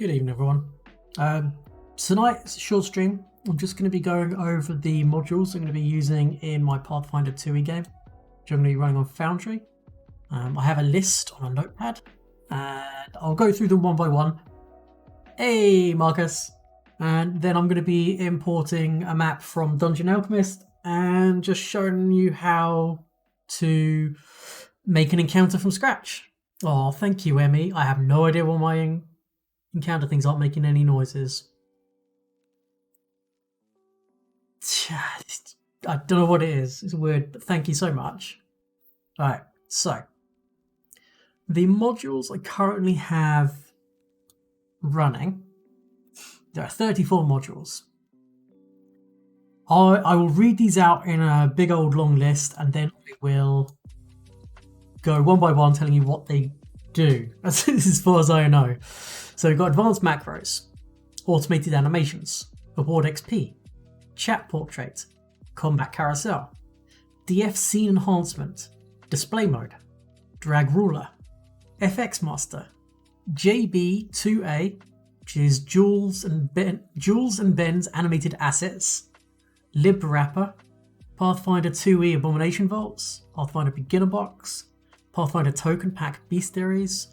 Good evening, everyone. Tonight's short stream, I'm just going to be going over the modules I'm going to be using in my Pathfinder 2e game, which I'm going to be running on Foundry. I have a list on a notepad, and I'll go through them one by one. Hey, Marcus! And then I'm going to be importing a map from Dungeon Alchemist and just showing you how to make an encounter from scratch. Oh, thank you, Emmy. I have no idea why my encounter things aren't making any noises. I don't know what it is. It's weird, but thank you so much. Alright, so the modules I currently have running, there are 34 modules. I will read these out in a big old long list, and then I will go one by one telling you what they do. This is as far as I know. So we've got advanced macros, automated animations, award XP, chat portrait, combat carousel, DF scene enhancement, display mode, drag ruler, FX master, JB2A, which is Jules and Ben's animated assets, lib wrapper, Pathfinder 2e abomination vaults, Pathfinder beginner box, Pathfinder token pack bestiaries,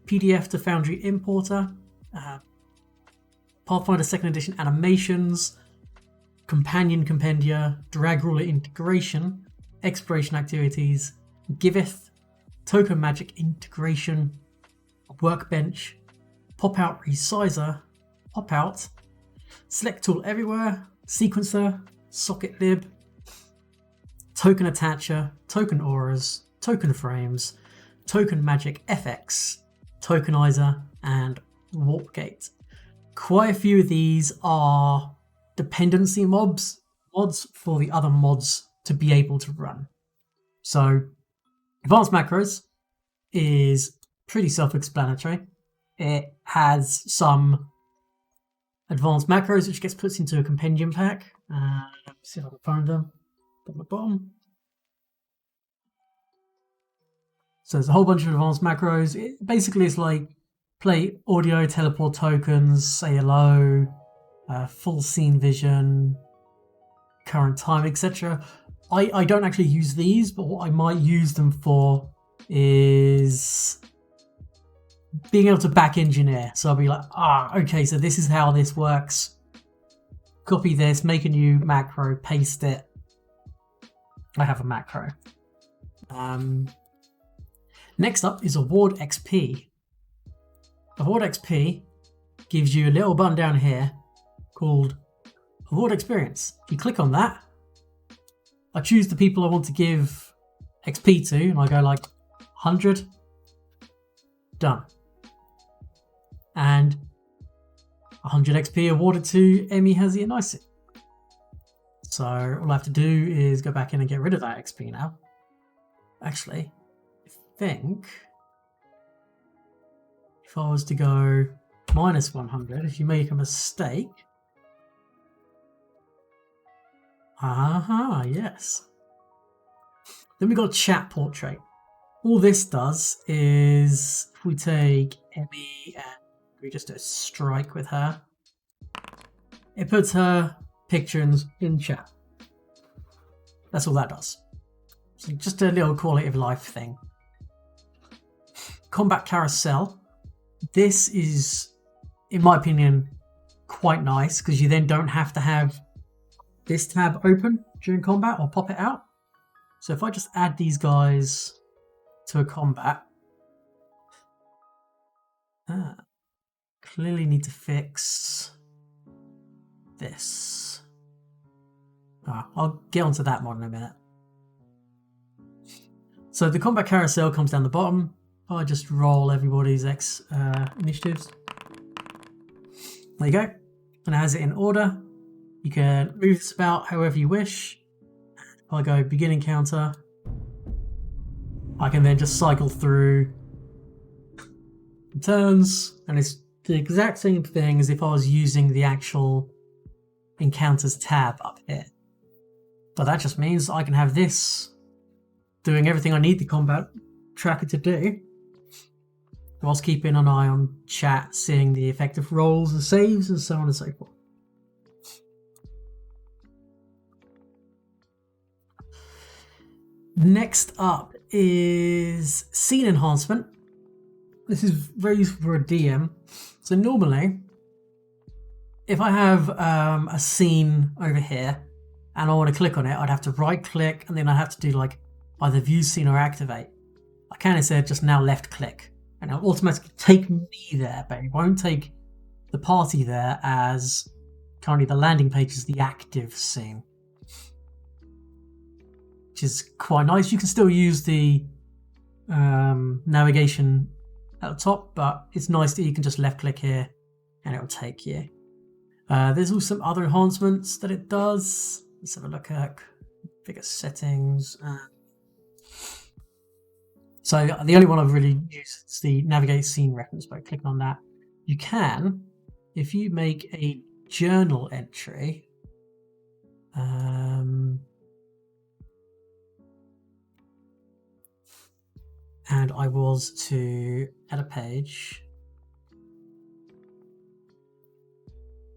PDF to Foundry importer, Pathfinder 2nd edition animations, companion compendia, drag ruler integration, exploration activities, giveth, token magic integration, workbench, pop out resizer, pop out, select tool everywhere, sequencer, socket lib, token attacher, token auras, token frames, token magic FX, tokenizer, and warp gate. Quite a few of these are dependency mods for the other mods to be able to run. So advanced macros is pretty self-explanatory. It has some advanced macros which gets put into a compendium pack. Let's see if I can find them on the bottom. So there's a whole bunch of advanced macros. It basically is like play audio, teleport tokens, say hello, full scene vision, current time, etc. I don't actually use these, but what I might use them for is being able to back engineer. So I'll be like, okay, so this is how this works. Copy this, make a new macro, paste it. I have a macro. Next up is Award XP. Award XP gives you a little button down here called Award Experience. If you click on that, I choose the people I want to give XP to, and I go like 100. Done. And 100 XP awarded to Emmy, Hazzy, and Icy. So all I have to do is go back in and get rid of that XP now. Actually, I think if I was to go minus 100, if you make a mistake. Yes. Then we got chat portrait. All this does is, if we take Emmy and we just do a strike with her, it puts her picture in chat. That's all that does. So just a little quality of life thing. Combat carousel. This is, in my opinion, quite nice because you then don't have to have this tab open during combat or pop it out. So if I just add these guys to a combat, clearly need to fix this. I'll get onto that more in a minute. So the combat carousel comes down the bottom. I just roll everybody's initiatives. There you go. And it has it in order. You can move this about however you wish. If I go begin encounter, I can then just cycle through turns, and it's the exact same thing as if I was using the actual encounters tab up here. But that just means I can have this doing everything I need the combat tracker to do. whilst keeping an eye on chat, seeing the effect of rolls and saves and so on and so forth. Next up is scene enhancement. This is very useful for a DM. So normally, if I have a scene over here and I want to click on it, I'd have to right click and then I have to do like either view scene or activate. I can instead just now left click and it'll automatically take me there, but it won't take the party there, as currently the landing page is the active scene, which is quite nice. You can still use the navigation at the top, but it's nice that you can just left click here and it'll take you. There's also some other enhancements that it does. Let's have a look at figure settings. So the only one I've really used is the navigate scene reference. By clicking on that, you can, if you make a journal entry, and I was to add a page,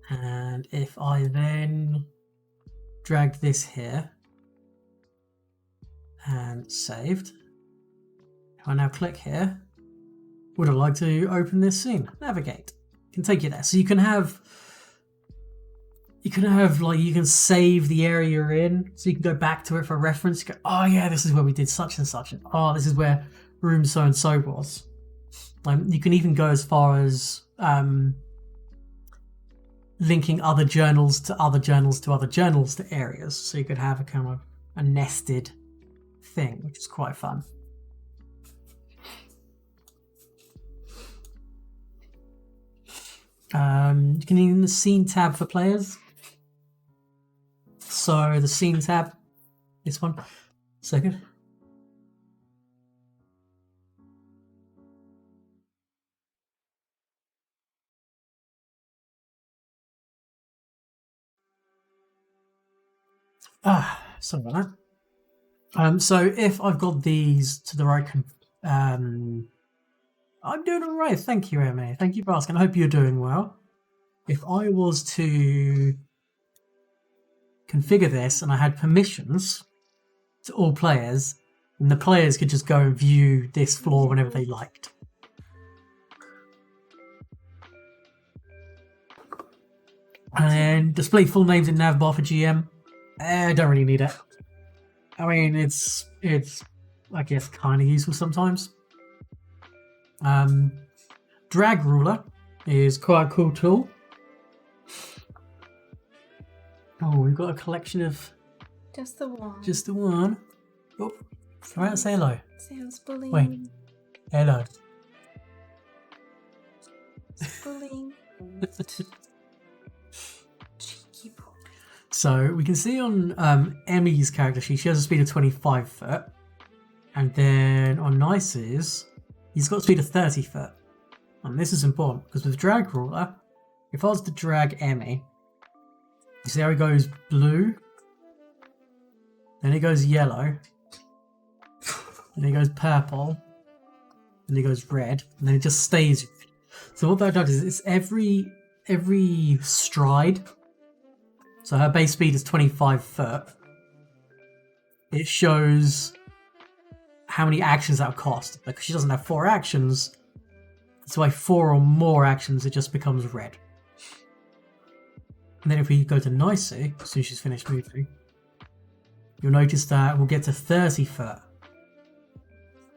and if I then drag this here and saved, if I now click here, would I like to open this scene? Navigate. Can take you there. So you can have like, you can save the area you're in, so you can go back to it for reference. You go, oh yeah, this is where we did such and such, and oh, this is where room so and so was. You can even go as far as linking other journals to other journals to other journals to areas, so you could have a kind of a nested thing, which is quite fun. You can use the scene tab for players. So the scene tab, this one, second. Sorry about that. So if I've got these to the right, I'm doing all right. Thank you, Emily. Thank you for asking. I hope you're doing well. If I was to configure this and I had permissions to all players, then the players could just go and view this floor whenever they liked. And display full names in navbar for GM. I don't really need it. I mean, it's I guess kind of useful sometimes. Drag ruler is quite a cool tool. Oh, we've got a collection of just the one. Just the one. Oh, all right, say hello. Sounds bullying. Wait, hello. Bullying. So we can see on Emmy's character sheet, she has a speed of 25 foot, and then on Nice's, he's got a speed of 30 foot. And this is important because with drag ruler, if I was to drag Emmy, you see how he goes blue, then he goes yellow, then he goes purple, then he goes red, and then it just stays red. So what that does is it's every stride. So her base speed is 25 foot. It shows how many actions that would cost. Because she doesn't have 4 actions, so by 4 or more actions, it just becomes red. And then if we go to Nicey, as soon as she's finished moving, you'll notice that we'll get to 30 foot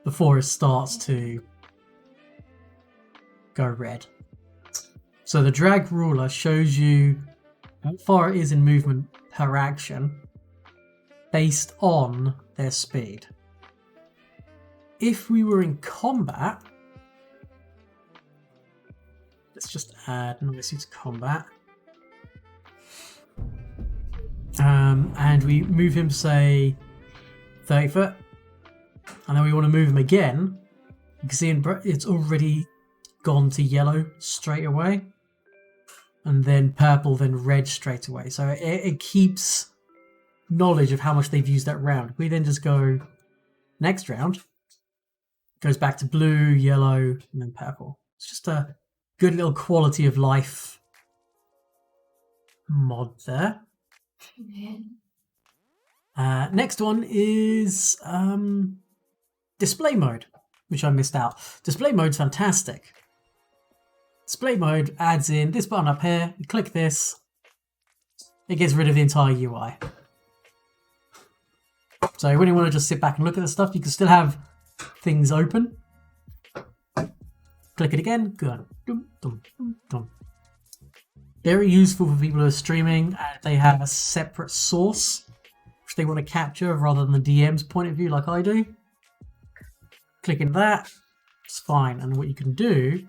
before it starts to go red. So the drag ruler shows you how far it is in movement per action based on their speed. If we were in combat, let's just add Nicey to combat. And we move him, say, 30 foot. And then we want to move him again. You can see it's already gone to yellow straight away. And then purple, then red straight away. So it keeps knowledge of how much they've used that round. We then just go next round. goes back to blue, yellow, and then purple. It's just a good little quality of life mod there. Next one is display mode, which I missed out. Display mode's fantastic. Display mode adds in this button up here. You click this, it gets rid of the entire UI. So when you want to just sit back and look at the stuff, you can still have things open. Click it again. Good. Dum, dum, dum, dum. Very useful for people who are streaming and they have a separate source which they want to capture rather than the DM's point of view like I do. Clicking that, it's fine. And what you can do,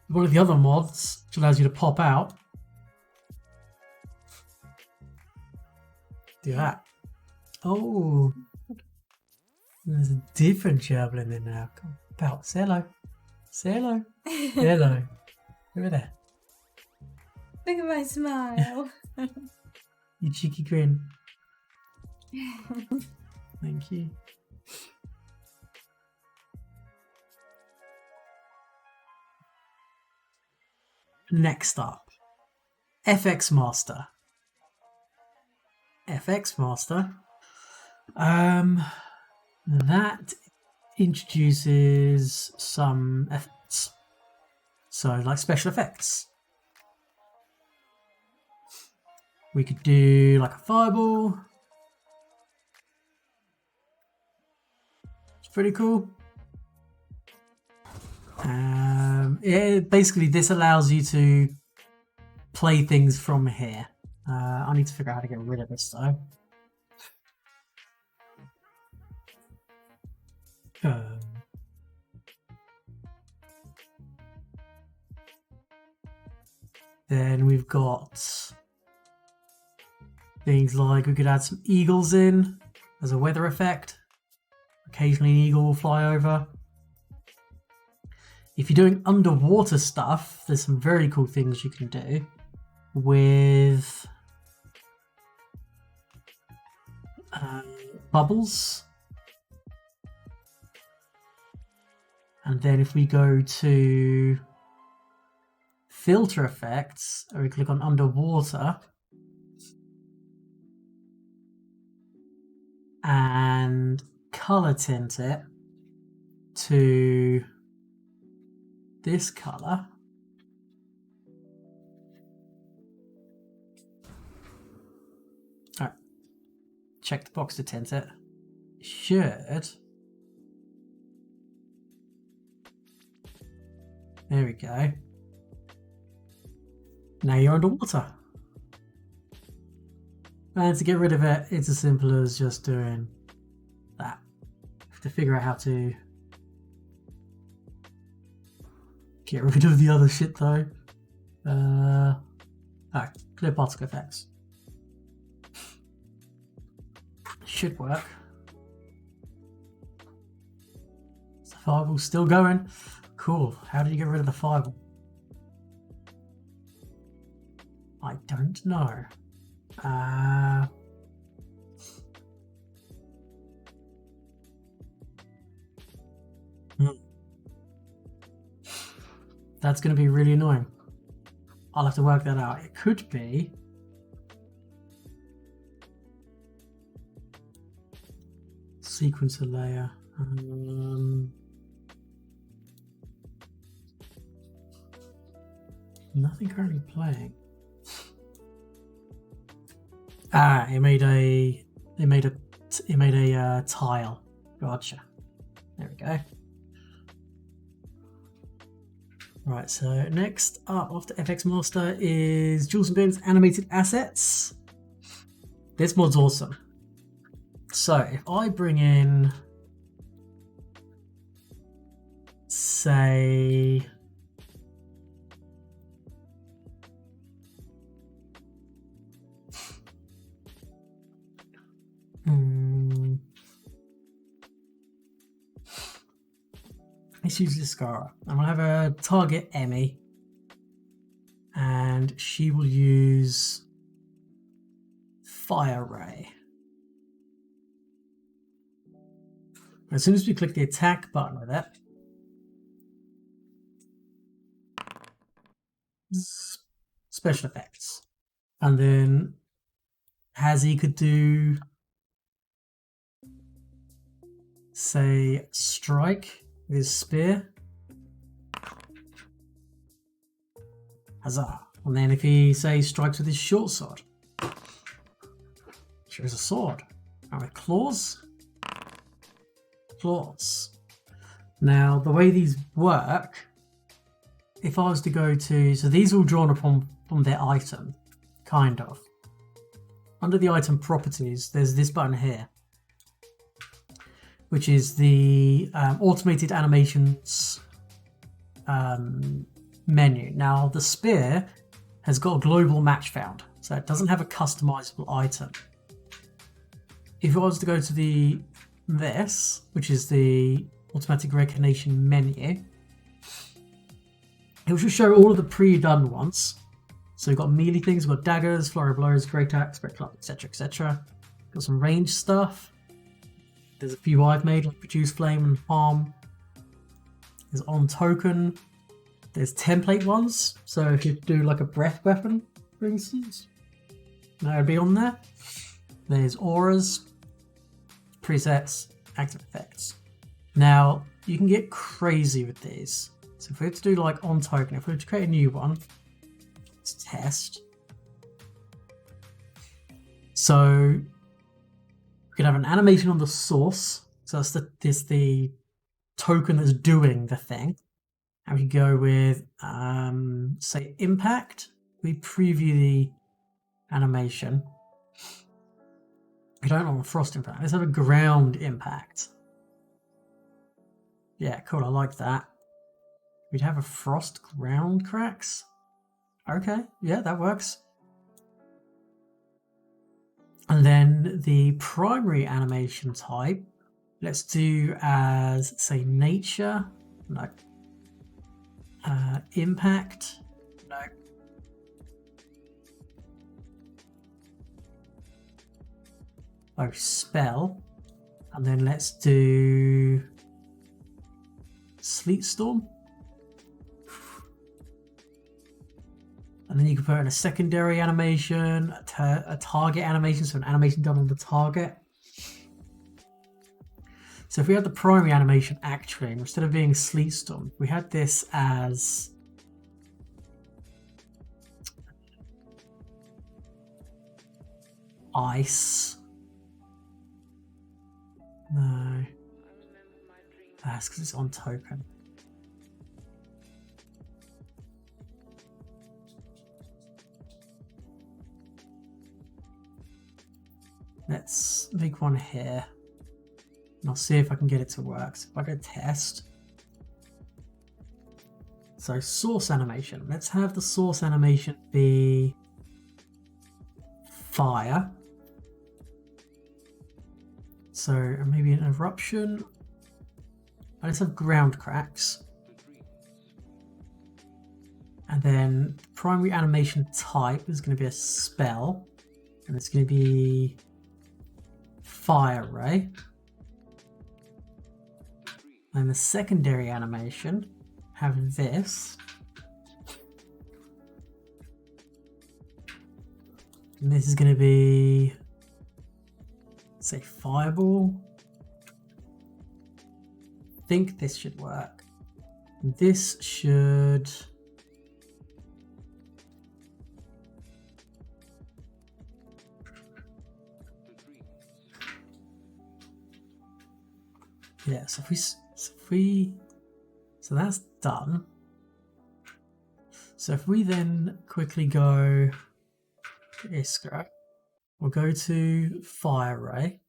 one of the other mods, which allows you to pop out, do that. Oh, there's a different javelin in there. Come about, say hello. Say hello. Say hello. Over there. Look at my smile. You cheeky grin. Thank you. Next up, FX Master. FX Master. That introduces some effects. So, like special effects. We could do like a fireball. It's pretty cool. Basically, this allows you to play things from here. I need to figure out how to get rid of this though. Then we've got things like we could add some eagles in as a weather effect. Occasionally an eagle will fly over. If you're doing underwater stuff, there's some very cool things you can do with bubbles. And then if we go to filter effects, or we click on underwater, and color tint it to this color. All right, check the box to tint it. Should. There we go. Now you're underwater. And to get rid of it, it's as simple as just doing that. Have to figure out how to get rid of the other shit though. Clear particle effects. Should work. Is the fireball still going? Cool. How did you get rid of the fireball? I don't know. That's going to be really annoying. I'll have to work that out. It could be sequencer layer. Nothing currently playing. It made a tile. Gotcha. There we go. Right, so next up after FX Master is Jules and Ben's animated assets. This mod's awesome. So if I bring in, say, let's use Liscara. I'm gonna have a target Emmy, and she will use Fire Ray. As soon as we click the attack button with it, special effects. And then Hazzy could do, say, strike with his spear. Huzzah. And then if he, say, strikes with his short sword, shows a sword. And with claws. Now, the way these work, if I was to go to, so these are all drawn upon from their item, kind of. Under the item properties, there's this button here, which is the automated animations menu. Now, the spear has got a global match found, so it doesn't have a customizable item. If I was to go to this, which is the automatic recognition menu, it will just show all of the pre-done ones. So we've got melee things, we've got daggers, flurry of blows, great axe, great club, etc, etc. Got some ranged stuff. There's a few I've made, like produce flame and harm. There's on token. There's template ones. So if you do like a breath weapon, for instance, that would be on there. There's auras, presets, active effects. Now, you can get crazy with these. So if we have to do like on token, if we have to create a new one, let's test. So we can have an animation on the source. So that's the token that's doing the thing. And we can go with, say, impact. We preview the animation. We don't want a frost impact. Let's have a ground impact. Yeah, cool. I like that. We'd have a frost ground cracks. Okay, yeah, that works. And then the primary animation type, let's do as, say, nature. No. Impact. No. Oh, spell. And then let's do Sleet Storm. And then you can put in a secondary animation, a target animation, so an animation done on the target. So if we had the primary animation actually, instead of being Sleet Storm, we had this as ice. No. That's because it's on token. Let's make one here. And I'll see if I can get it to work. So if I go test. So source animation. Let's have the source animation be fire. So maybe an eruption. Let's have ground cracks. And then the primary animation type is going to be a spell. And it's going to be fire ray. And the secondary animation, have this. And this is going to be, say, fireball. I think this should work. This should... Yeah, so so that's done. So if we then quickly go to Iskra, we'll go to Fire Ray.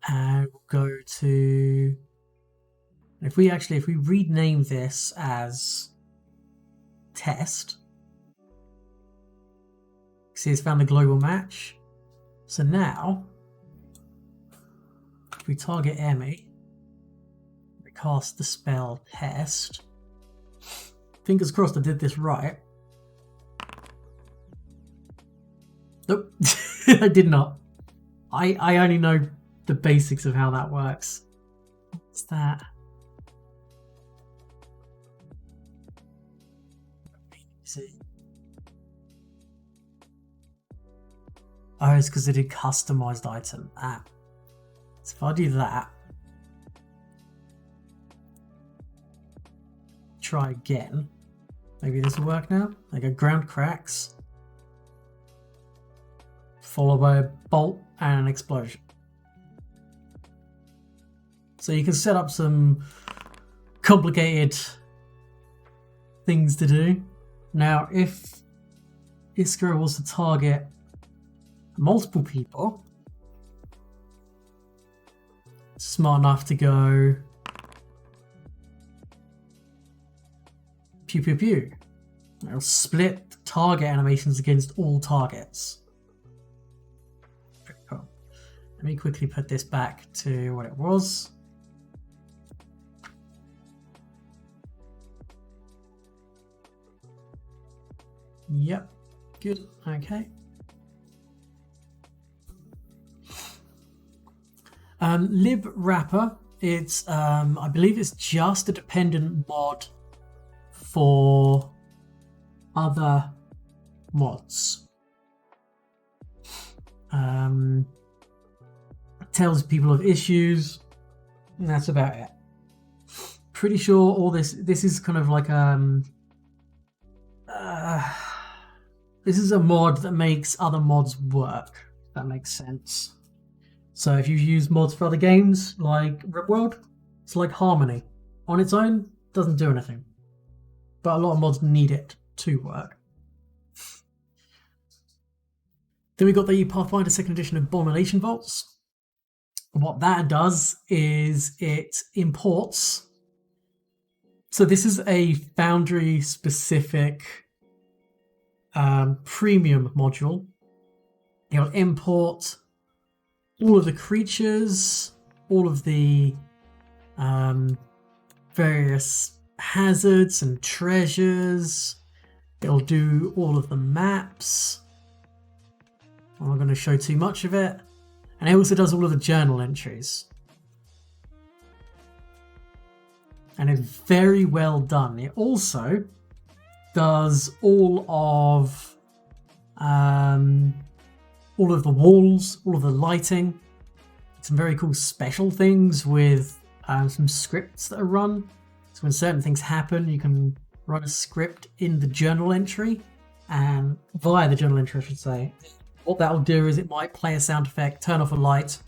And we'll go to, if we rename this as test, see it's found the global match. So now, if we target Emmy, we cast the spell test. Fingers crossed I did this right. Nope, I did not. I only know the basics of how that works. What's that? See. Oh, it's because it did customized item. Ah. So if I do that, try again. Maybe this will work now. I go ground cracks, followed by a bolt and an explosion. So you can set up some complicated things to do. Now, if Iskra was to target multiple people, smart enough to go pew pew pew. It'll split target animations against all targets. Pretty cool. Let me quickly put this back to what it was. Yep, good, okay. Lib Wrapper, it's I believe it's just a dependent mod for other mods. Tells people of issues, and that's about it. Pretty sure all this is kind of like this is a mod that makes other mods work, if that makes sense. So if you use mods for other games like RimWorld, it's like Harmony. On its own, doesn't do anything. But a lot of mods need it to work. Then we got the Pathfinder 2nd edition Abomination Vaults. What that does is it imports. So this is a Foundry specific premium module. It'll import all of the creatures, all of the various hazards and treasures. It'll do all of the maps. I'm not going to show too much of it. And it also does all of the journal entries. And it's very well done. It also does all of the walls, all of the lighting, some very cool special things with some scripts that are run. So when certain things happen, you can run a script in the journal entry, and via the journal entry, I should say. What that'll do is it might play a sound effect, turn off a light,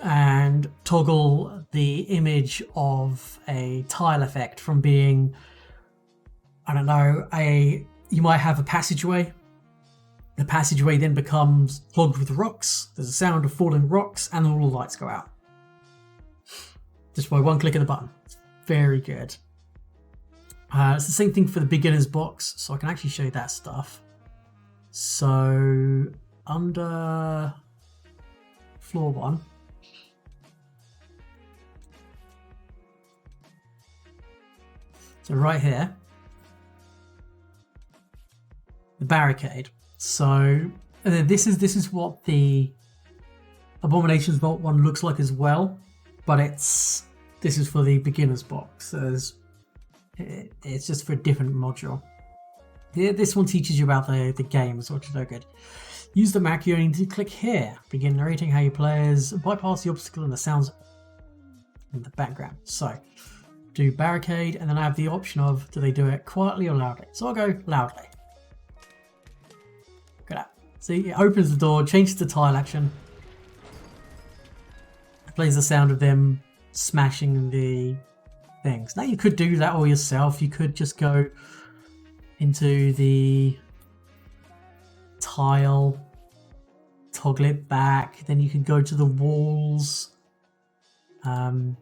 and toggle the image of a tile effect from being, I don't know, you might have a passageway. The passageway then becomes clogged with rocks. There's a sound of falling rocks, and then all the lights go out. Just by one click of the button. It's very good. It's the same thing for the beginner's box, so I can actually show you that stuff. So, under floor 1, so right here, the barricade. So this is what the Abominations Vault one looks like as well, but this is for the beginner's box. So it's just for a different module. This one teaches you about the games, which is very good. Use the Mac, you only need to click here. Begin narrating how you play as bypass the obstacle and the sounds in the background. So do barricade, and then I have the option of do they do it quietly or loudly. So I'll go loudly. Look at that. See, it opens the door, changes the tile action. It plays the sound of them smashing the things. Now you could do that all yourself. You could just go into the tile, toggle it back, then you can go to the walls, and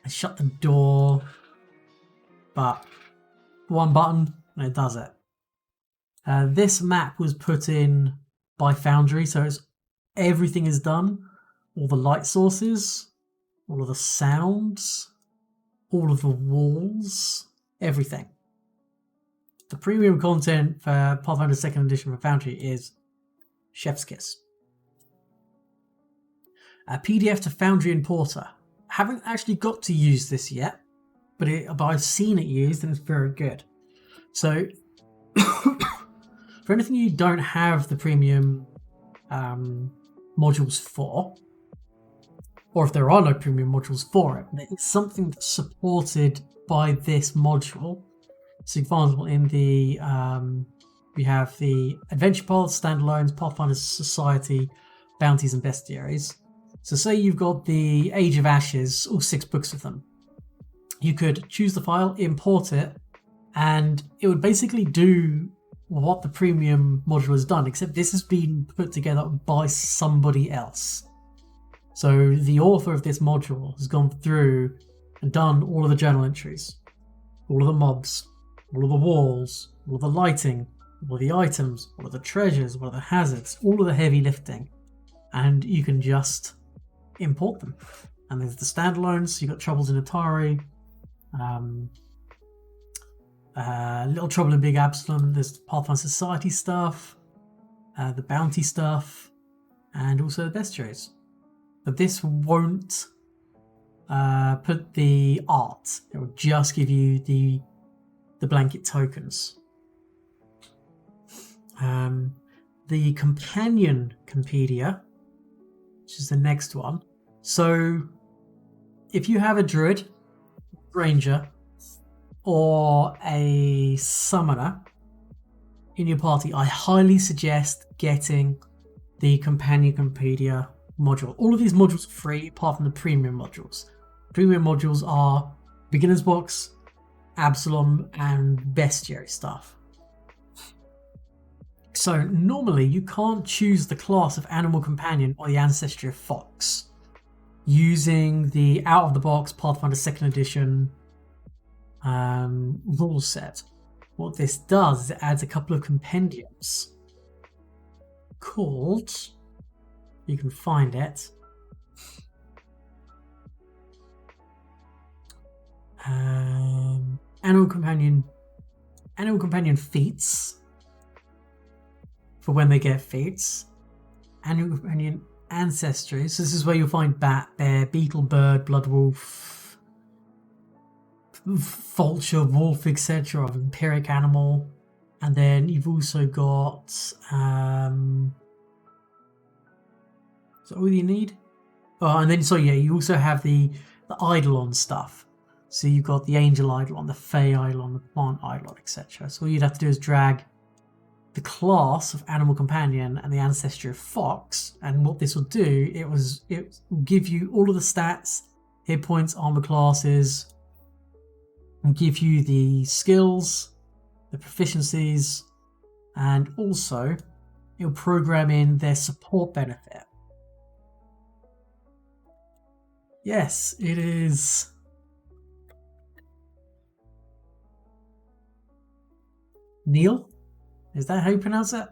shut the door, but one button and it does it. This map was put in by Foundry, so everything is done. All the light sources, all of the sounds, all of the walls, everything. The premium content for Pathfinder 2nd edition for Foundry is Chef's Kiss. A PDF to Foundry Importer. I haven't actually got to use this yet, but I've seen it used and it's very good. So, for anything you don't have the premium modules for, or if there are no premium modules for it, it's something that's supported by this module. So, for example, in the we have the Adventure Paths, Standalones, Pathfinder Society, Bounties, and Bestiaries. So, say you've got the Age of Ashes, all 6 books of them. You could choose the file, import it, and it would basically do what the premium module has done, except this has been put together by somebody else. So the author of this module has gone through and done all of the journal entries, all of the mobs, all of the walls, all of the lighting, all of the items, all of the treasures, all of the hazards, all of the heavy lifting, and you can just import them. And there's the standalones. You've got Troubles in Atari, Little Trouble in Big Absalom. There's Pathfinder Society stuff, the Bounty stuff, and also the Bestiaries. But this won't put the art. It will just give you the blanket tokens. The Companion Compedia, which is the next one. So if you have a druid, ranger, or a summoner in your party, I highly suggest getting the Companion Compedia module. All of these modules are free apart from the premium modules. Premium modules are Beginner's Box, Absalom, and Bestiary stuff. So normally you can't choose the class of Animal Companion or the Ancestry of Fox using the out-of-the-box Pathfinder 2nd edition rule set. What this does is it adds a couple of compendiums called, you can find it, Animal Companion feats for when they get feats, Animal Companion ancestry. So this is where you'll find bat, bear, beetle, bird, blood wolf, vulture, wolf, etc. of empiric animal. And then you've also got is that all you need? Oh, and then you also have the Eidolon stuff. So you've got the Angel Eidolon, the Fey Eidolon, the Plant Eidolon, etc. So all you'd have to do is drag the class of Animal Companion and the Ancestry of Fox, and what this will do, it will give you all of the stats, hit points, armor classes, and give you the skills, the proficiencies, and also it'll program in their support benefit. Yes, it is. Neil? Is that how you pronounce it?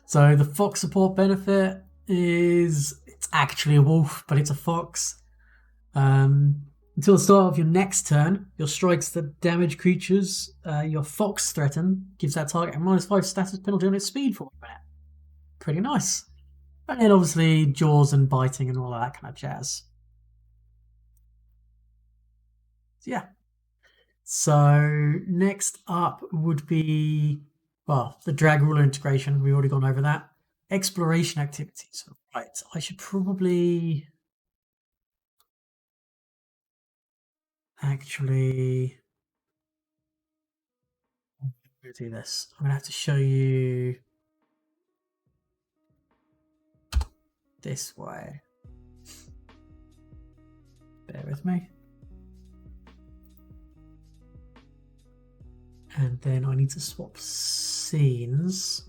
So the fox support benefit is, it's actually a wolf, but it's a fox. Until the start of your next turn, your strikes that damage creatures your fox threaten gives that target a -5 status penalty on its speed for 1 minute. Pretty nice. And then obviously jaws and biting and all of that kind of jazz. So yeah. So next up would be, well, the drag ruler integration. We've already gone over that. Exploration activities. Right, I should probably actually do this. I'm going to have to show you this way. Bear with me. And then I need to swap scenes.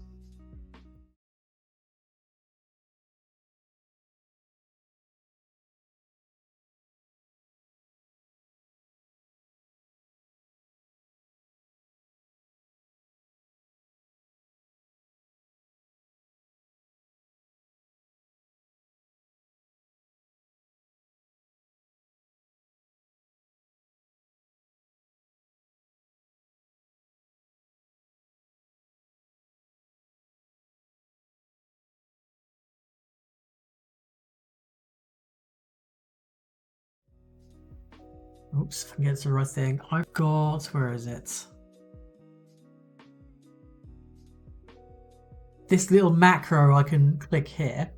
Oops, if I can get to the right thing. I've got, where is it? This little macro I can click here.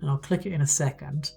And I'll click it in a second.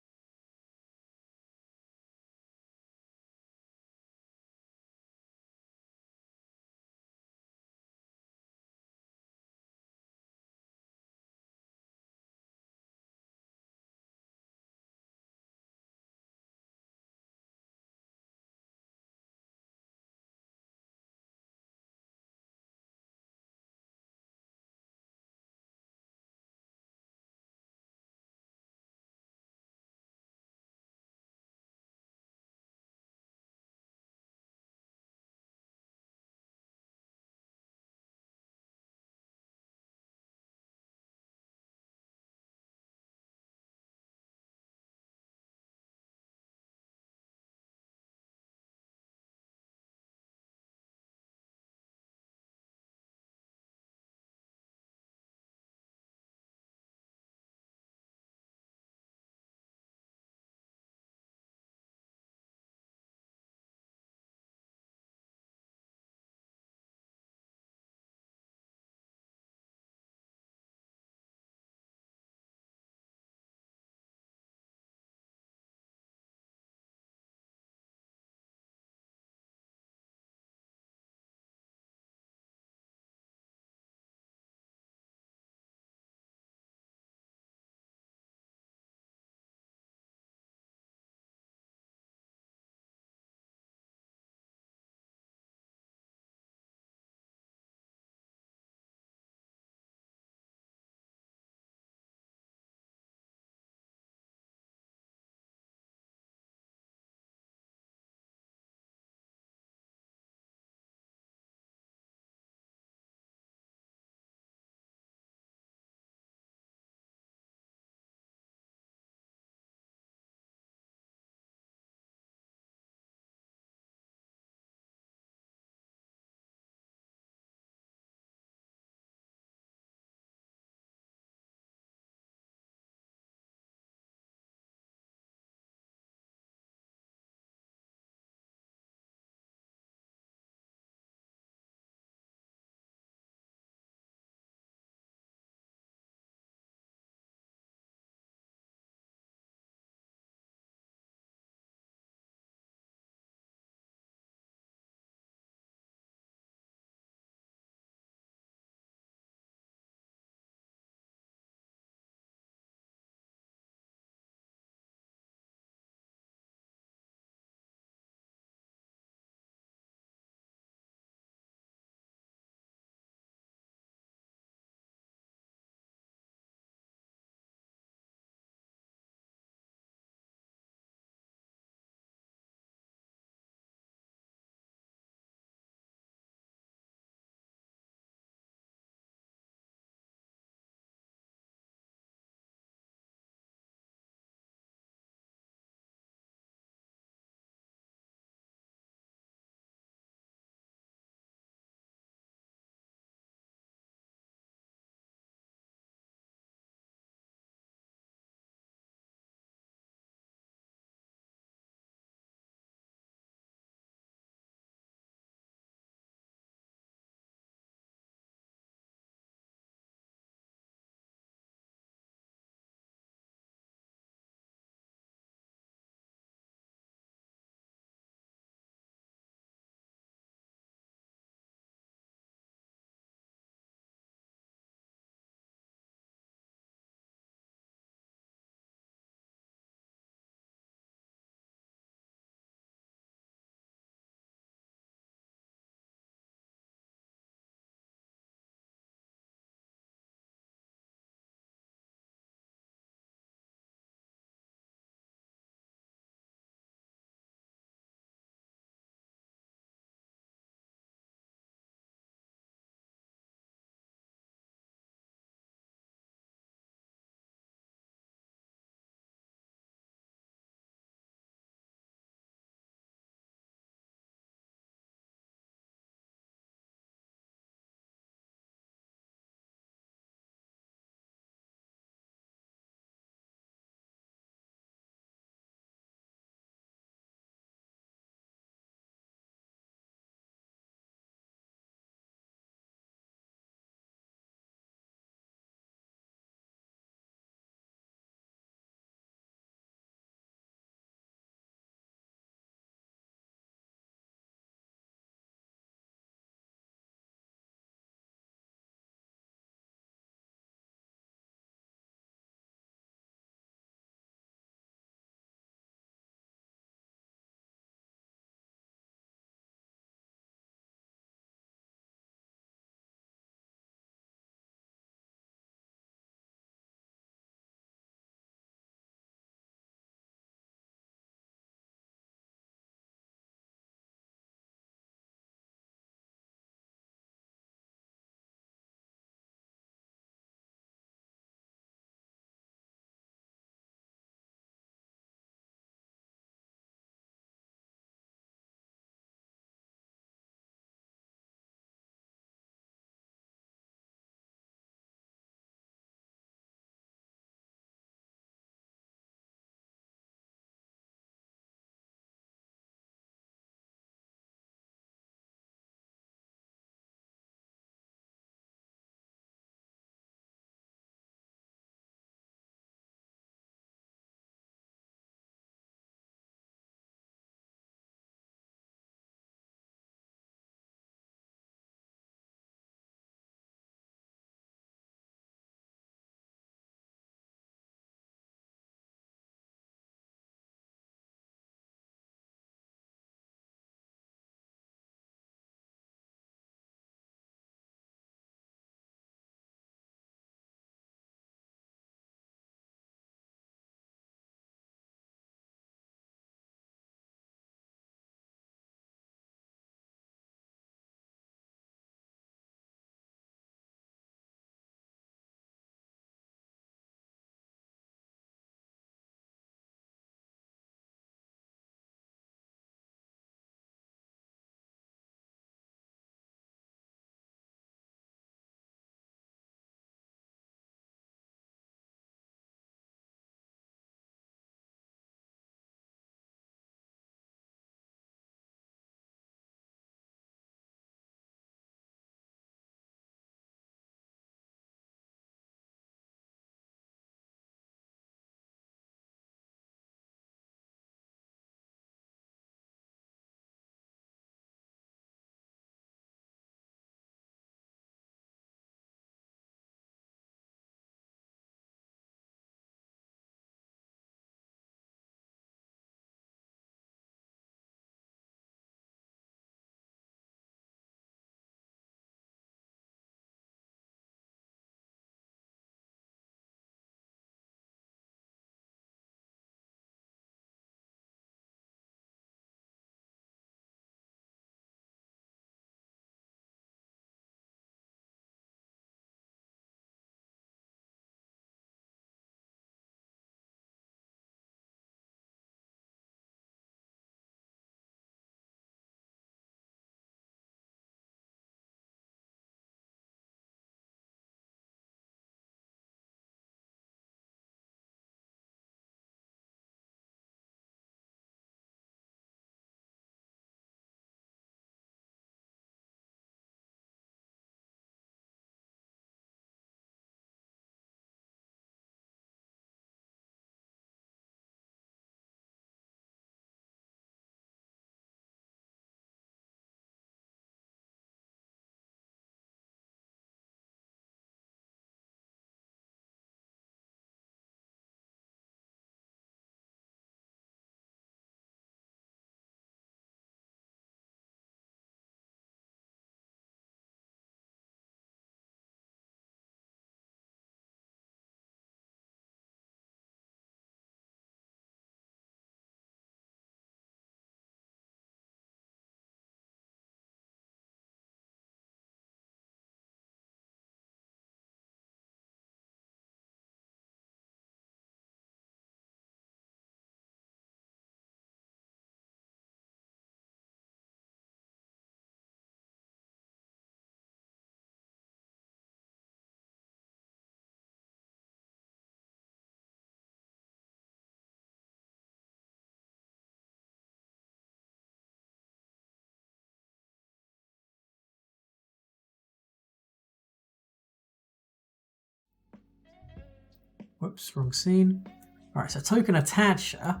Whoops, wrong scene. Alright, so token attacher.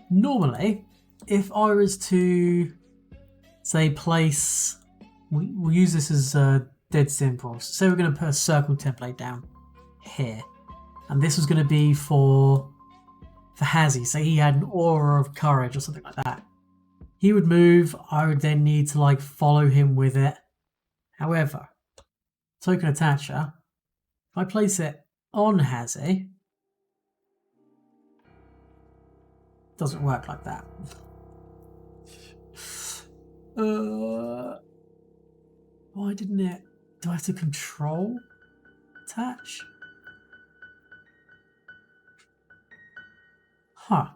Normally, if I was to, say, place... We'll use this as dead simple. So say we're going to put a circle template down here. And this was going to be for Hazy. Say he had an aura of courage or something like that. He would move. I would then need to like follow him with it. However, token attacher, if I place it on Hazy, it doesn't work like that. Why didn't it? Do I have to control attach? Huh.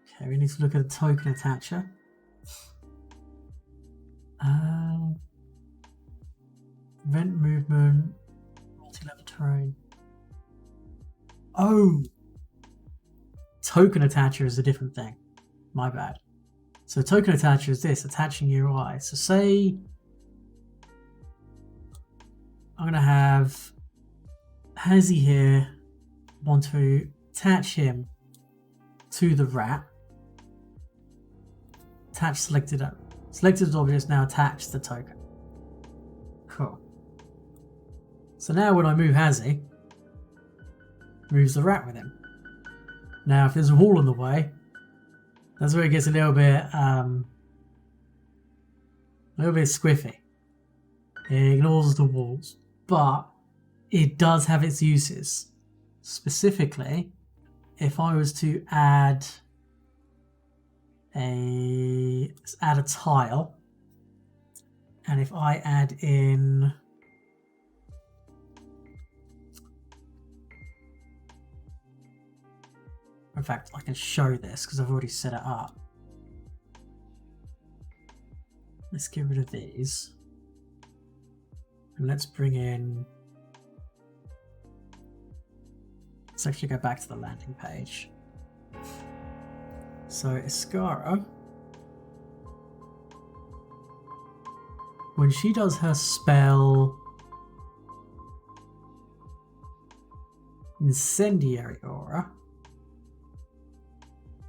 Okay, we need to look at a token attacher. Event movement, multi-level terrain. Oh! Token attacher is a different thing. My bad. So token attacher is this, attaching UI. So say I'm going to have Hazy here, want to attach him to the rat. Attach selected objects now attach the token. Cool. So now when I move Hazy, moves the rat with him. Now if there's a wall in the way, that's where it gets a little bit squiffy. It ignores the walls, but it does have its uses. Specifically, if I was to add a tile, and if I add in in fact, I can show this because I've already set it up. Let's get rid of these. And let's bring in... Let's actually go back to the landing page. So Iskara, when she does her spell Incendiary Aura,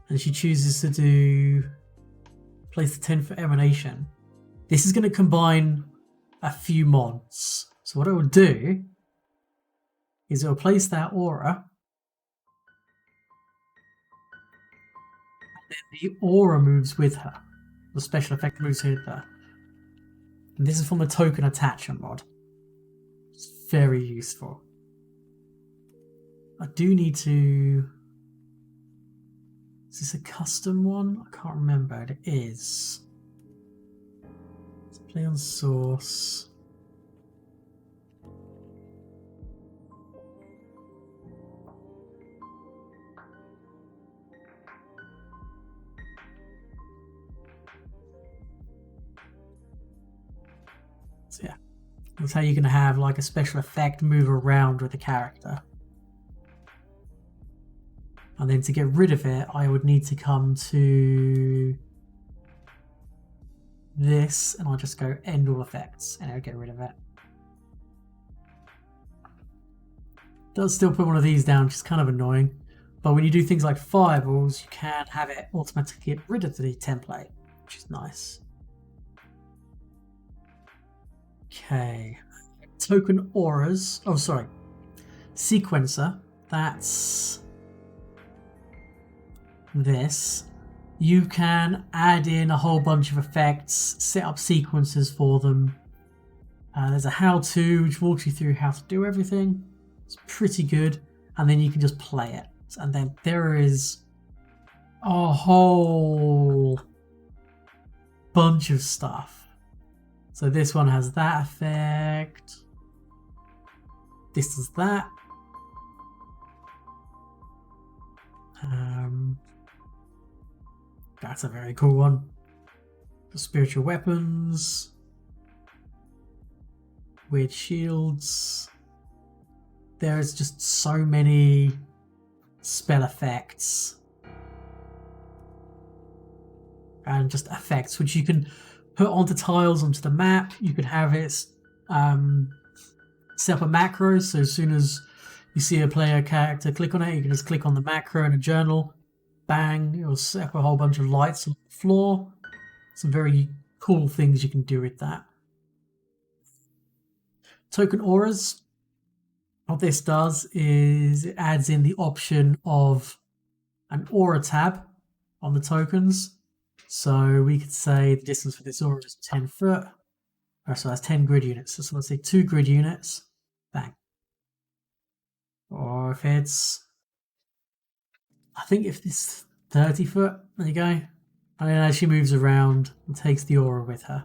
and she chooses to do place the 10-foot emanation, this is going to combine a few mods. So what it will do is it will place that aura, and then the aura moves with her. The special effect moves with her. And this is from the token attachment mod. It's very useful. I do need to... Is this a custom one? I can't remember. It is. Let's play on source. So yeah, that's how you can have like a special effect move around with the character. And then to get rid of it, I would need to come to this, and I'll just go end all effects, and I'll get rid of it. Does still put one of these down, which is kind of annoying. But when you do things like fireballs, you can have it automatically get rid of the template, which is nice. Okay. Token auras. Oh, sorry. Sequencer. That's... this. You can add in a whole bunch of effects, set up sequences for them. There's a how-to which walks you through how to do everything. It's pretty good, and then you can just play it. And then there is a whole bunch of stuff. So this one has that effect. This does that. That's a very cool one. For spiritual weapons. Weird shields. There's just so many spell effects. And just effects which you can put onto tiles onto the map. You could have it set up a macro, so as soon as you see a player character, click on it, you can just click on the macro in a journal, bang, it will set up a whole bunch of lights on the floor. Some very cool things you can do with that. Token auras. What this does is it adds in the option of an aura tab on the tokens. So we could say the distance for this aura is 10 foot. So that's 10 grid units. So let's say 2 grid units. Bang. Or if it's, I think if it's 30 foot, there you go. And then as she moves around and takes the aura with her.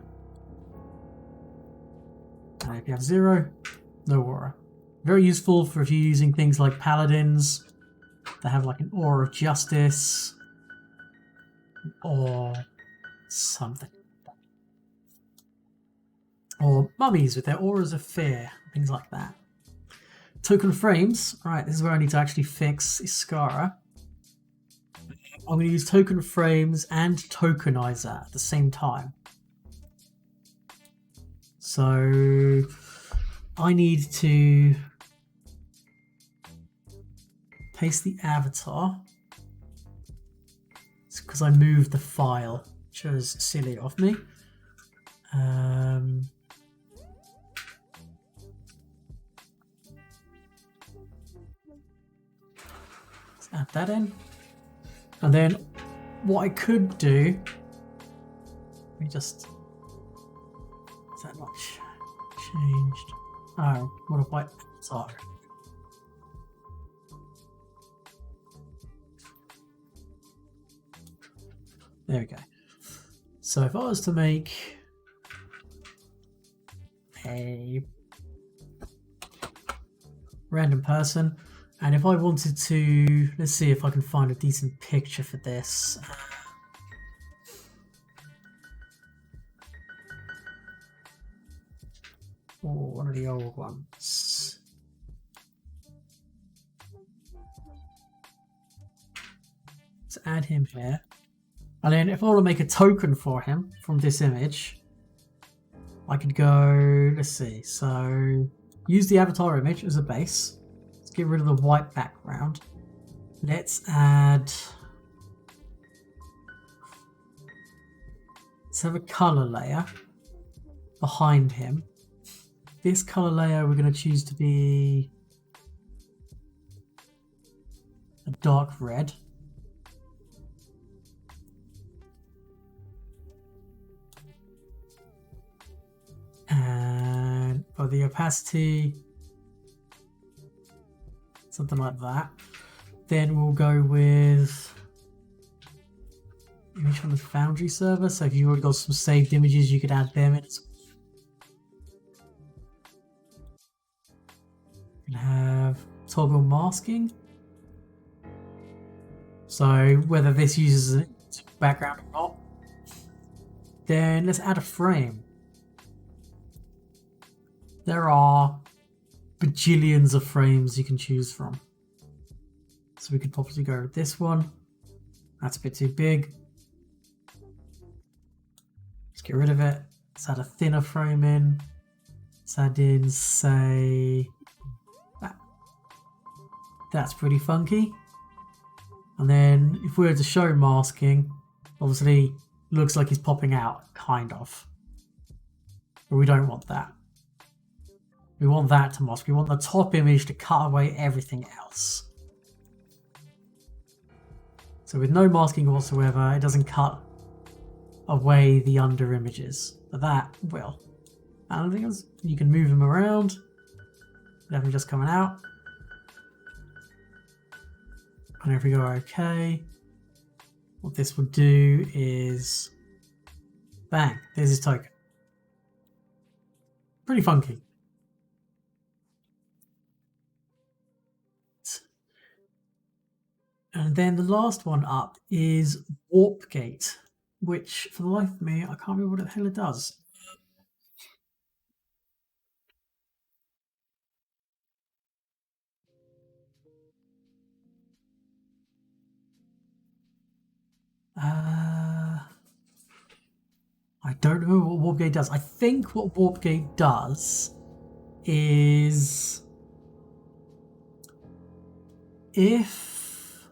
And if you have 0, no aura. Very useful for if you're using things like paladins that have like an aura of justice or something. Or mummies with their auras of fear, things like that. Token frames. Alright, this is where I need to actually fix Iskara. I'm going to use token frames and tokenizer at the same time. So I need to paste the avatar. It's because I moved the file, which was silly of me. Let's add that in. And then what I could do, let me just, is that not changed? Oh, modify avatar. There we go. So if I was to make a random person, and if I wanted to, let's see if I can find a decent picture for this. Or one of the old ones. Let's add him here. And then if I want to make a token for him from this image, I could go, let's see, so use the avatar image as a base. Let's get rid of the white background. Let's add, let's have a color layer behind him. This color layer we're going to choose to be a dark red. And for the opacity, something like that. Then we'll go with image from the Foundry server. So if you've already got some saved images, you could add them in. You can have toggle masking. So whether this uses a background or not. Then let's add a frame. There are bajillions of frames you can choose from. So we could probably go with this one. That's a bit too big. Let's get rid of it. Let's add a thinner frame in. Let's add in, say, that. That's pretty funky. And then if we were to show masking, obviously looks like he's popping out, kind of. But we don't want that. We want that to mask. We want the top image to cut away everything else. So with no masking whatsoever, it doesn't cut away the under images. But that will. And I think you can move them around. Let them just coming out. And if we go OK, what this will do is bang, there's his token. Pretty funky. And then the last one up is Warp Gate, which for the life of me, I can't remember what the hell it does. I don't know what Warp Gate does. I think what Warp Gate does is if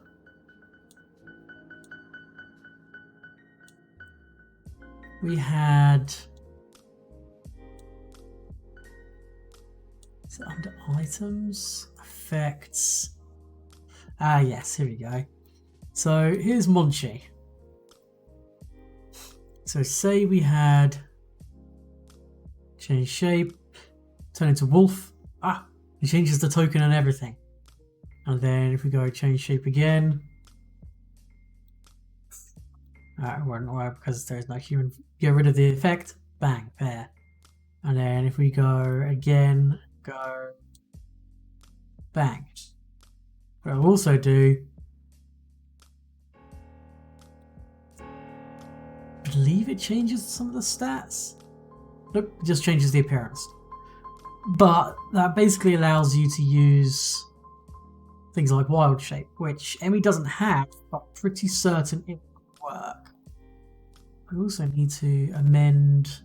we had, is it under items, effects? Ah, yes, here we go. So here's Monchi. So say we had change shape, turn into wolf. Ah, it changes the token and everything. And then if we go change shape again, it won't work because there's no human. Get rid of the effect, bang, there. And then if we go again, go bang. What I'll also do, I believe it changes some of the stats. Nope, it just changes the appearance. But that basically allows you to use things like wild shape, which Emmy doesn't have, but pretty certain it will work. I also need to amend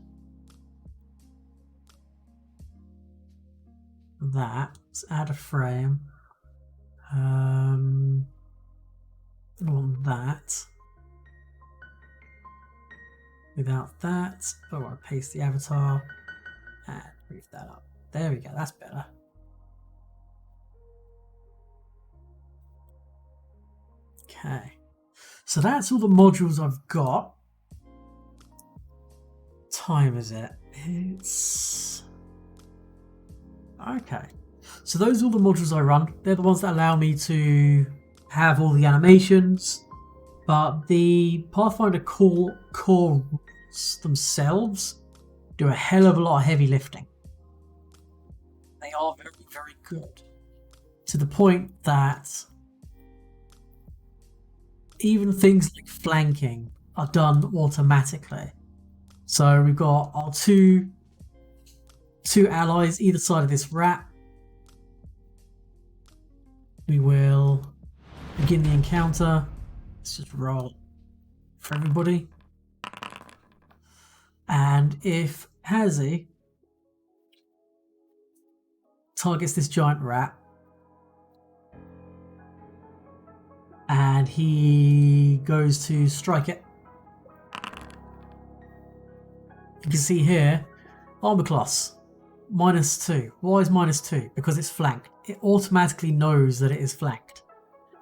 that. Let's add a frame. I want that. Without that, I want to paste the avatar and move that up. There we go, that's better. Okay, so that's all the modules I've got. What time is it? It's okay. So those are all the modules I run. They're the ones that allow me to have all the animations, but the Pathfinder core rules themselves do a hell of a lot of heavy lifting. They are very, very good, to the point that even things like flanking are done automatically. So we've got our two allies either side of this rat. We will begin the encounter. Let's just roll for everybody. And if Hazy targets this giant rat and he goes to strike it, you can see here, armor class, -2. Why is -2? Because it's flanked. It automatically knows that it is flanked.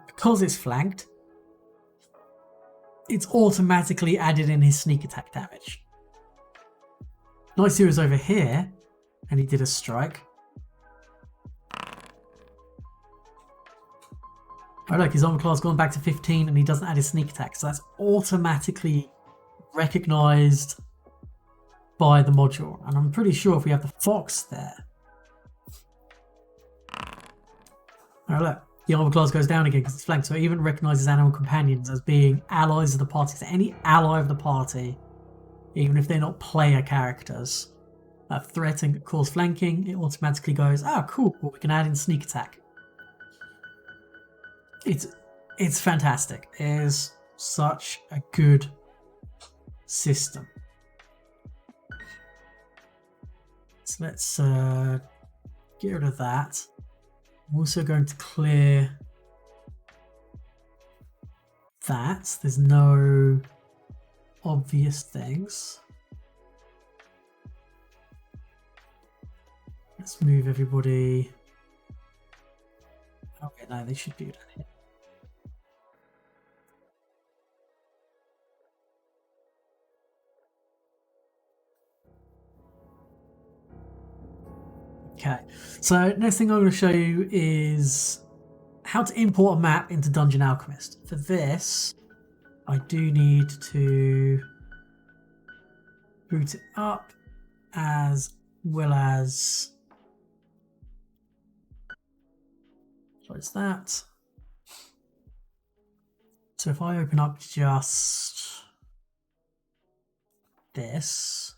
Because it's flanked, it's automatically added in his sneak attack damage. Nice Hero's over here, and he did a strike. Oh look, his armor class gone back to 15 and he doesn't add his sneak attack, so that's automatically recognized by the module. And I'm pretty sure if we have the fox there. Oh look, the armor class goes down again because it's flanked, so it even recognizes animal companions as being allies of the party. So any ally of the party, even if they're not player characters, that threat and cause flanking, it automatically goes, ah, cool, well, we can add in sneak attack. It's fantastic. It is such a good system. So let's get rid of that. I'm also going to clear that. There's no obvious things. Let's move everybody. Okay, no, they should be down here. Okay, so next thing I'm going to show you is how to import a map into Dungeon Alchemist. For this, I do need to boot it up as well as close that. So if I open up just this,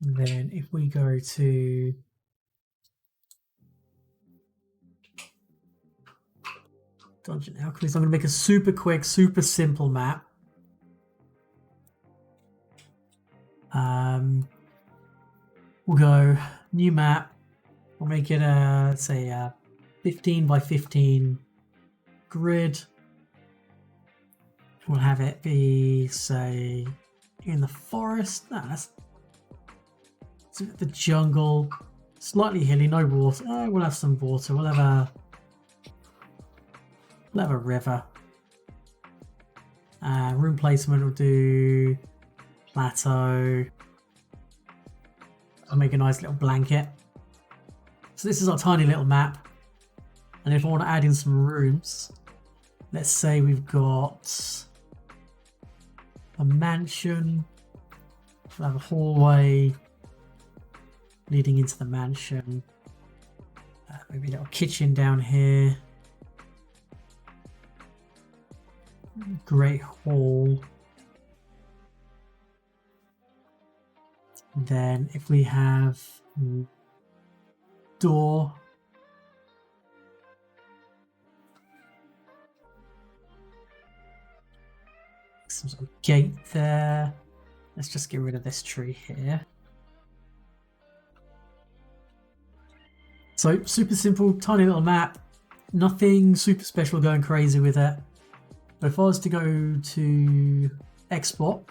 and then if we go to Dungeon Alchemist, I'm going to make a super quick, super simple map. We'll go new map. We'll make it say a 15 by 15 grid. We'll have it be, say, in the forest. No, that's the jungle. Slightly hilly, no water. Oh, we'll have some water. We'll have a river. Room placement will do plateau. I'll make a nice little blanket. So this is our tiny little map. And if I want to add in some rooms, let's say we've got a mansion. We'll have a hallway leading into the mansion. Maybe a little kitchen down here. Great hall. And then if we have door, some sort of gate there. Let's just get rid of this tree here. So super simple, tiny little map. Nothing super special going crazy with it. But if I was to go to export,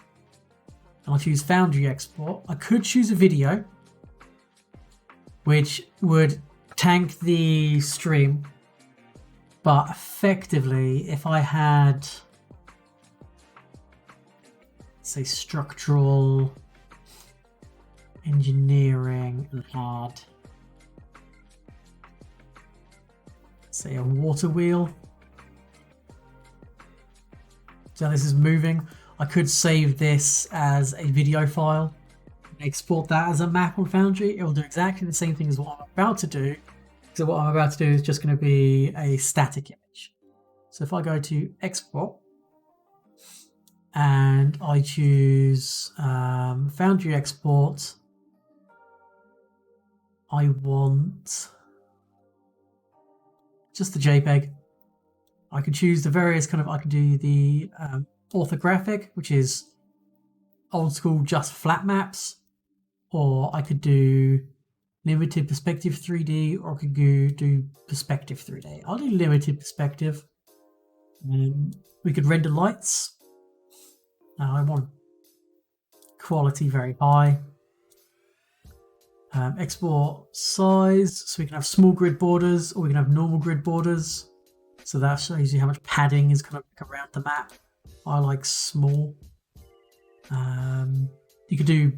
and I'll choose Foundry export, I could choose a video, which would tank the stream. But effectively, if I had, say, structural engineering and hard, say a water wheel. So this is moving. I could save this as a video file, export that as a map on Foundry. It will do exactly the same thing as what I'm about to do. So what I'm about to do is just going to be a static image. So if I go to export and I choose Foundry export, I want just the JPEG. I could choose the various I could do the orthographic, which is old school just flat maps, or I could do limited perspective 3D, or I could do perspective 3D. I'll do limited perspective. We could render lights. I want quality very high. Export size, so we can have small grid borders, or we can have normal grid borders. So that shows you how much padding is around the map. I like small. You could do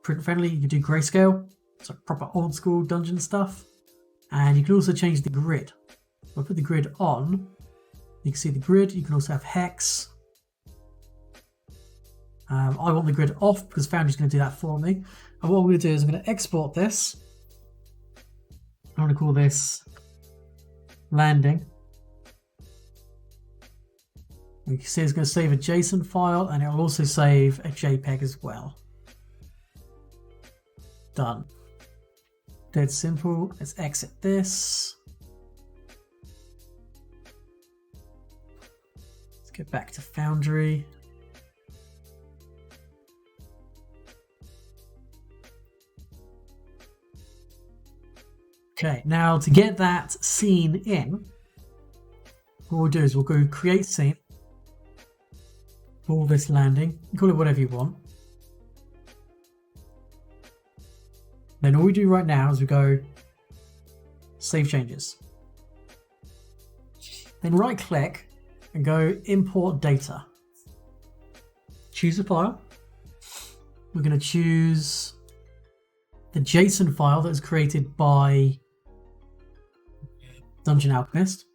print friendly, you could do grayscale, so proper old school dungeon stuff. And you can also change the grid. If I put the grid on, you can see the grid. You can also have hex. I want the grid off because Foundry's going to do that for me. And what I'm going to do is I'm going to export this. I'm going to call this landing. You can see it's going to save a JSON file, and it will also save a JPEG as well. Done. Dead simple. Let's exit this. Let's get back to Foundry. Okay, now to get that scene in, what we'll do is we'll go create scene. Call this landing. You call it whatever you want. Then all we do right now is we go save changes. Then right click and go import data. Choose a file. We're going to choose the JSON file that was created by Dungeon Alchemist.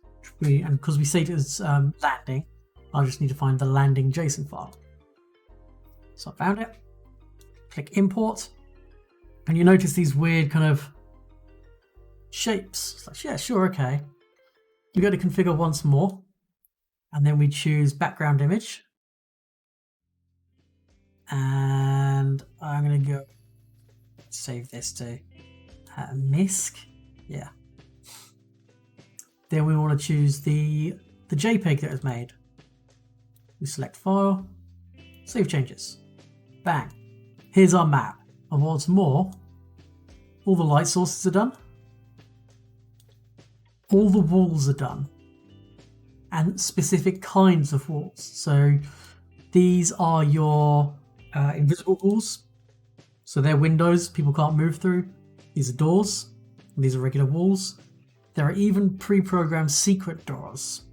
And because we saved it as landing, I just need to find the landing JSON file. So I found it. Click import. And you notice these weird shapes. It's like, yeah, sure, okay. We go to configure once more. And then we choose background image. And I'm going to go save this to MISC. Yeah. Then we want to choose the JPEG that was made. We select file, save changes. Bang. Here's our map. And what's more, all the light sources are done. All the walls are done. And specific kinds of walls. So these are your invisible walls. So they're windows people can't move through. These are doors. These are regular walls. There are even pre-programmed secret doors.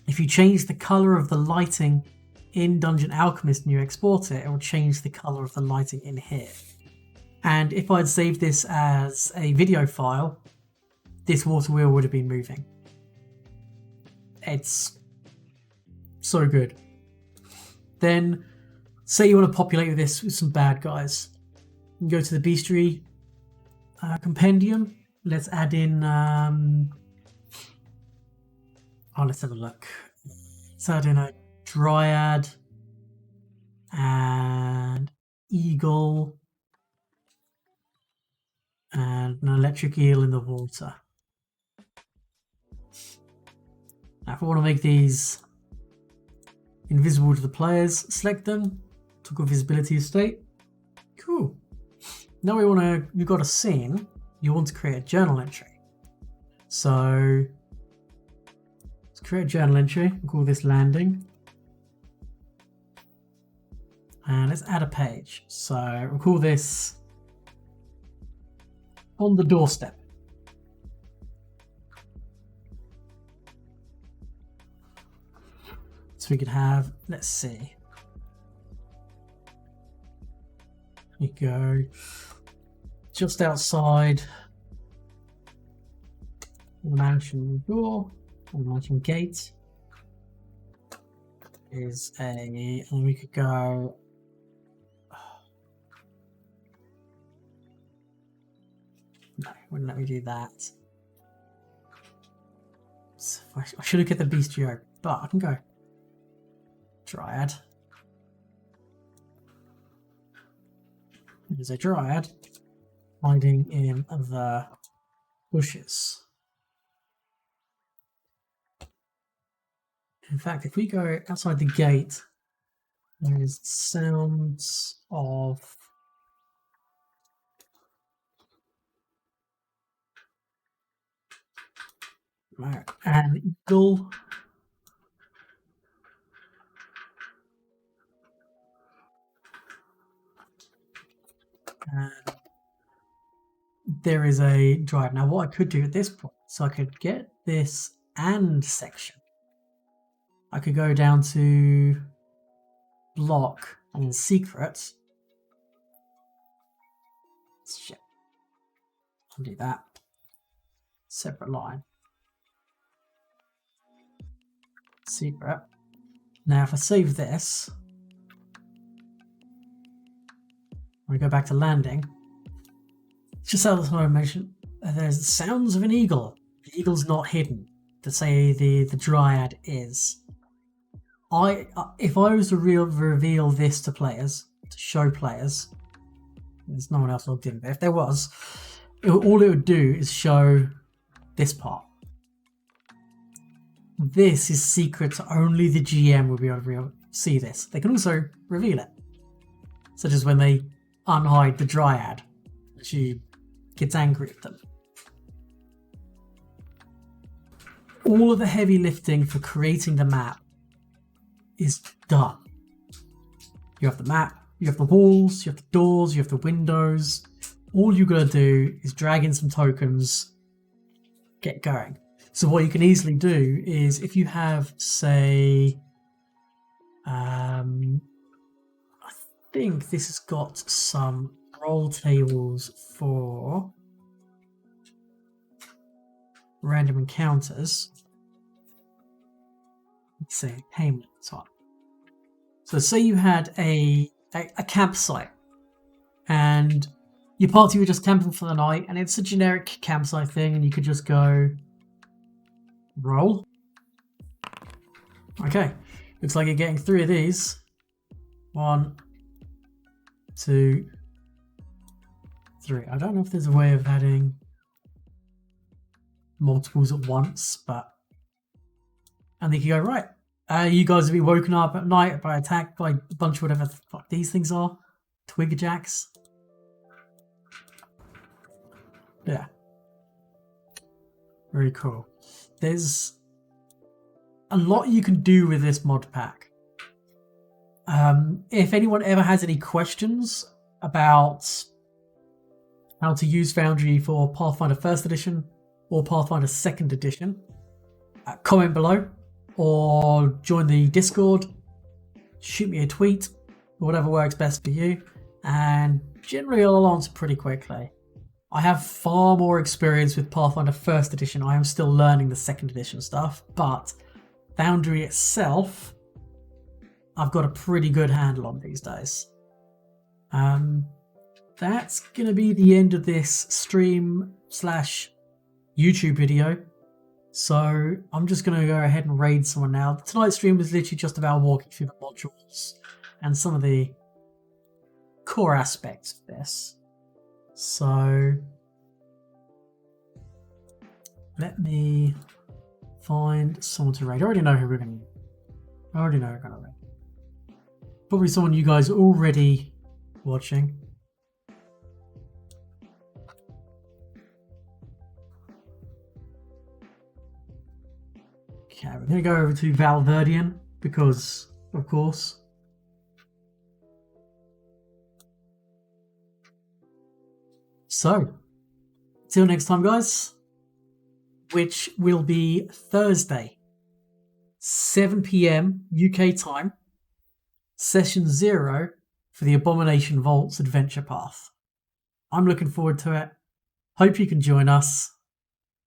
If you change the color of the lighting in Dungeon Alchemist and you export it, it will change the color of the lighting in here. And if I'd saved this as a video file, this water wheel would have been moving. It's so good. Then, say you want to populate this with some bad guys. You can go to the Bestiary Compendium. Let's add in... let's have a look. Let's add in a Dryad and Eagle and an electric eel in the water. Now if I want to make these invisible to the players, select them, toggle visibility state. Cool. Now we've got a scene, you want to create a journal entry. So let's create a journal entry, we'll call this landing. And let's add a page. So we'll call this on the doorstep. So we could have, let's see. We go just outside the mansion door, or the mansion gate is and we could go. No, wouldn't let me do that. So I should have get the bestiary, but I can go. Dryad. There's a Dryad hiding in the bushes. In fact, if we go outside the gate, there is sounds of an eagle. And there is a drive. Now what I could do at this point, so I could get this and section. I could go down to block and secret. Shit. I'll do that. Separate line. Secret. Now if I save this, when we go back to landing, just out of the mention, there's the sounds of an eagle. The eagle's not hidden. To say the Dryad is. If I was to reveal this to players, to show players, there's no one else logged in, but if there was, all it would do is show this part. This is secret, so only the GM will be able to see this. They can also reveal it, such as when they unhide the Dryad, she gets angry at them. All of the heavy lifting for creating the map is done. You have the map, you have the walls, you have the doors, you have the windows. All you gotta do is drag in some tokens, get going. So what you can easily do is, if you have, say, I think this has got some roll tables for random encounters. Let's say payment type. So say you had a campsite and your party were just camping for the night, and it's a generic campsite thing, and you could just go roll. Okay, looks like you're getting 3 of these. 1, 2, 3. I don't know if there's a way of adding multiples at once, but and then you go, right, you guys will be woken up at night by attacked by a bunch of whatever the fuck these things are. Twig jacks. Yeah. Very cool. There's a lot you can do with this mod pack. If anyone ever has any questions about how to use Foundry for Pathfinder 1st Edition or Pathfinder 2nd Edition, comment below or join the Discord, shoot me a tweet, whatever works best for you, and generally I'll answer pretty quickly. I have far more experience with Pathfinder 1st Edition. I am still learning the 2nd Edition stuff, but Foundry itself, I've got a pretty good handle on these days. That's going to be the end of this stream/YouTube video. So I'm just going to go ahead and raid someone now. Tonight's stream was literally just about walking through the modules and some of the core aspects of this. So let me find someone to raid. I already know who we're going to raid. Probably someone you guys are already watching. Okay, we're going to go over to Valverdian because, of course. So, till next time, guys, which will be Thursday, 7 PM UK time, session 0 for the Abomination Vaults Adventure Path. I'm looking forward to it. Hope you can join us.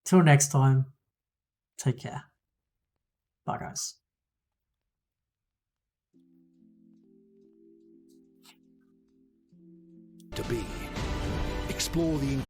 Till next time, take care. Bye, guys. To be. Explore the